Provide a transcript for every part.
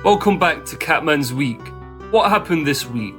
Welcome back to Catman's Week. What happened this week?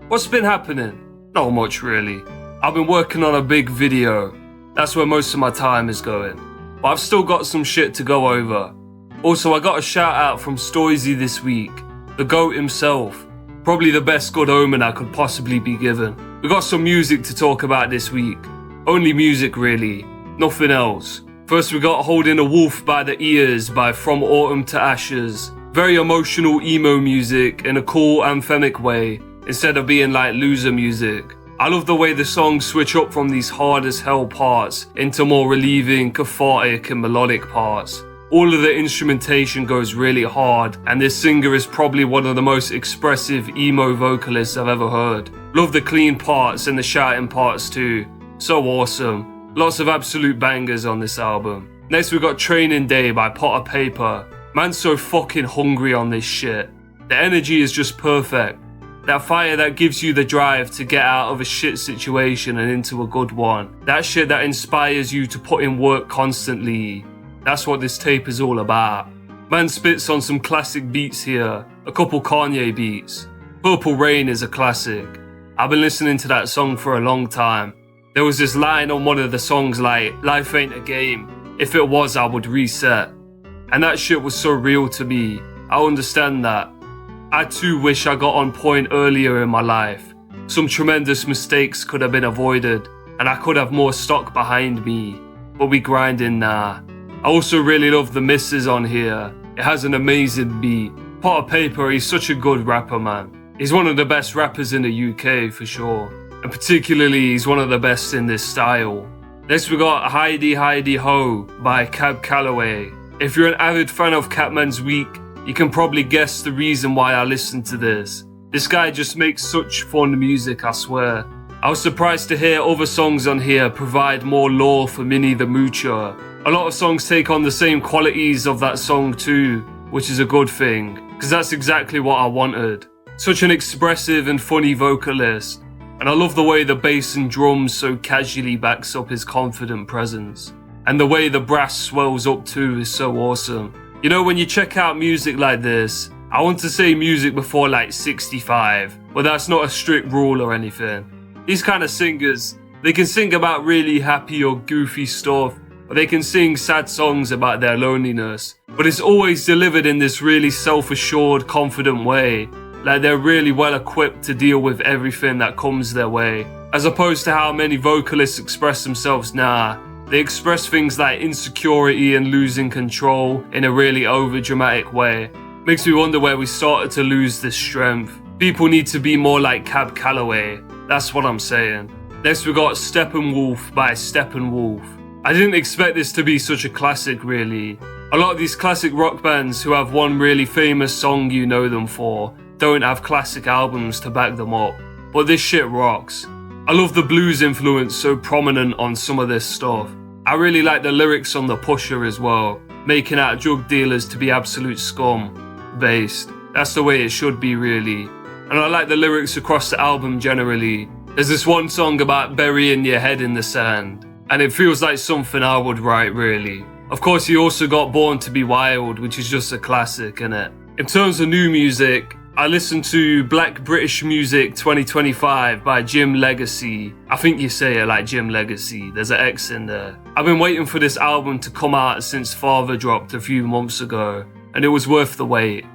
What's been happening? Not much really. I've been working on a big video. That's where most of my time is going. But I've still got some shit to go over. Also, I got a shout out from Stoizy this week. The GOAT himself. Probably the best good omen I could possibly be given. We got some music to talk about this week. Only music really. Nothing else. First we got Holding a Wolf by the Ears by From Autumn to Ashes. Very emotional emo music in a cool anthemic way, instead of being like loser music. I love the way the songs switch up from these hard as hell parts into more relieving, cathartic and melodic parts. All of the instrumentation goes really hard, and this singer is probably one of the most expressive emo vocalists I've ever heard. Love the clean parts and the shouting parts too. So awesome. Lots of absolute bangers on this album. Next we got Training Day by Potter Paper. Man's so fucking hungry on this shit. The energy is just perfect. That fire that gives you the drive to get out of a shit situation and into a good one. That shit that inspires you to put in work constantly. That's what this tape is all about. Man spits on some classic beats here. A couple Kanye beats. Purple Rain is a classic. I've been listening to that song for a long time. There was this line on one of the songs like, "Life ain't a game. If it was, I would reset." And that shit was so real to me. I understand that. I too wish I got on point earlier in my life. Some tremendous mistakes could have been avoided, and I could have more stock behind me. But we grinding now. I also really love the misses on here. It has an amazing beat. Potter Paper, he's such a good rapper, man. He's one of the best rappers in the UK for sure. And particularly, he's one of the best in this style. Next we got Heidi Heidi Ho by Cab Calloway. If you're an avid fan of Catman's Week, you can probably guess the reason why I listen to this. This guy just makes such fun music, I swear. I was surprised to hear other songs on here provide more lore for Minnie the Moocher. A lot of songs take on the same qualities of that song too, which is a good thing, because that's exactly what I wanted. Such an expressive and funny vocalist, and I love the way the bass and drums so casually backs up his confident presence. And the way the brass swells up too is so awesome. You know, when you check out music like this, I want to say music before like 65, but that's not a strict rule or anything. These kind of singers, they can sing about really happy or goofy stuff, or they can sing sad songs about their loneliness, but it's always delivered in this really self-assured, confident way, like they're really well equipped to deal with everything that comes their way, as opposed to how many vocalists express themselves now. They express things like insecurity and losing control in a really overdramatic way. Makes me wonder where we started to lose this strength. People need to be more like Cab Calloway. That's what I'm saying. Next we got Steppenwolf by Steppenwolf. I didn't expect this to be such a classic really. A lot of these classic rock bands who have one really famous song you know them for don't have classic albums to back them up. But this shit rocks. I love the blues influence so prominent on some of this stuff. I really like the lyrics on the Pusher as well, making out drug dealers to be absolute scum. Based. That's the way it should be really. And I like the lyrics across the album generally. There's this one song about burying your head in the sand, and it feels like something I would write really. Of course you also got Born to Be Wild, which is just a classic, innit? In terms of new music, I listened to Black British Music 2025 by Jim Legacy. I think you say it like Jim Legacy, there's an X in there. I've been waiting for this album to come out since Father dropped a few months ago, and it was worth the wait.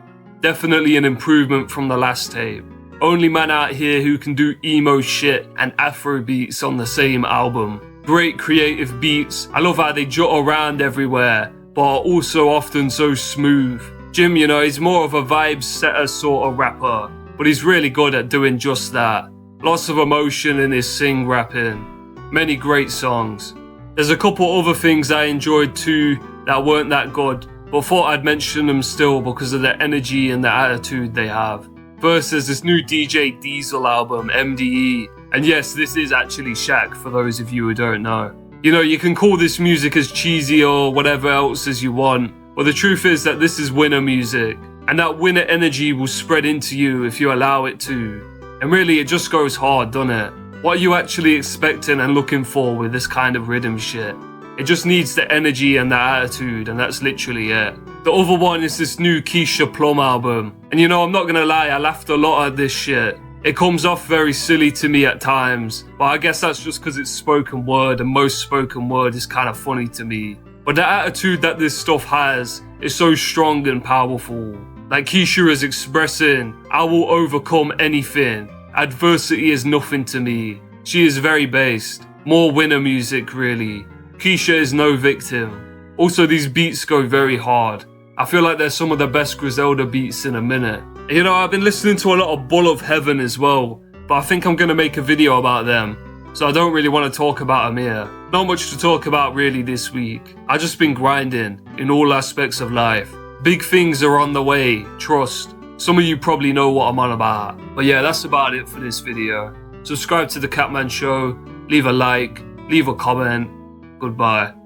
Definitely an improvement from the last tape. Only man out here who can do emo shit and Afro beats on the same album. Great creative beats, I love how they jut around everywhere, but are also often so smooth. Jim, you know, he's more of a vibe setter sort of rapper, but he's really good at doing just that. Lots of emotion in his sing rapping. Many great songs. There's a couple other things I enjoyed too that weren't that good, but thought I'd mention them still because of the energy and the attitude they have. First, there's this new DJ Diesel album, MDE, and yes, this is actually Shaq for those of you who don't know. You know, you can call this music as cheesy or whatever else as you want, but the truth is that this is winner music, and that winner energy will spread into you if you allow it to. And really, it just goes hard, doesn't it? What are you actually expecting and looking for with this kind of rhythm shit? It just needs the energy and the attitude, and that's literally it. The other one is this new Keisha Plum album. And you know, I'm not gonna lie, I laughed a lot at this shit. It comes off very silly to me at times, but I guess that's just because it's spoken word, and most spoken word is kind of funny to me. But the attitude that this stuff has is so strong and powerful. Like Keisha is expressing, I will overcome anything. Adversity is nothing to me. She is very based. More winner music, really. Keisha is no victim. Also, these beats go very hard. I feel like they're some of the best Griselda beats in a minute. You know, I've been listening to a lot of Bull of Heaven as well, but I think I'm gonna make a video about them, so I don't really want to talk about them here. Not much to talk about really this week. I've just been grinding in all aspects of life. Big things are on the way, trust. Some of you probably know what I'm on about. But yeah, that's about it for this video. Subscribe to the Catman Show, leave a like, leave a comment. Goodbye.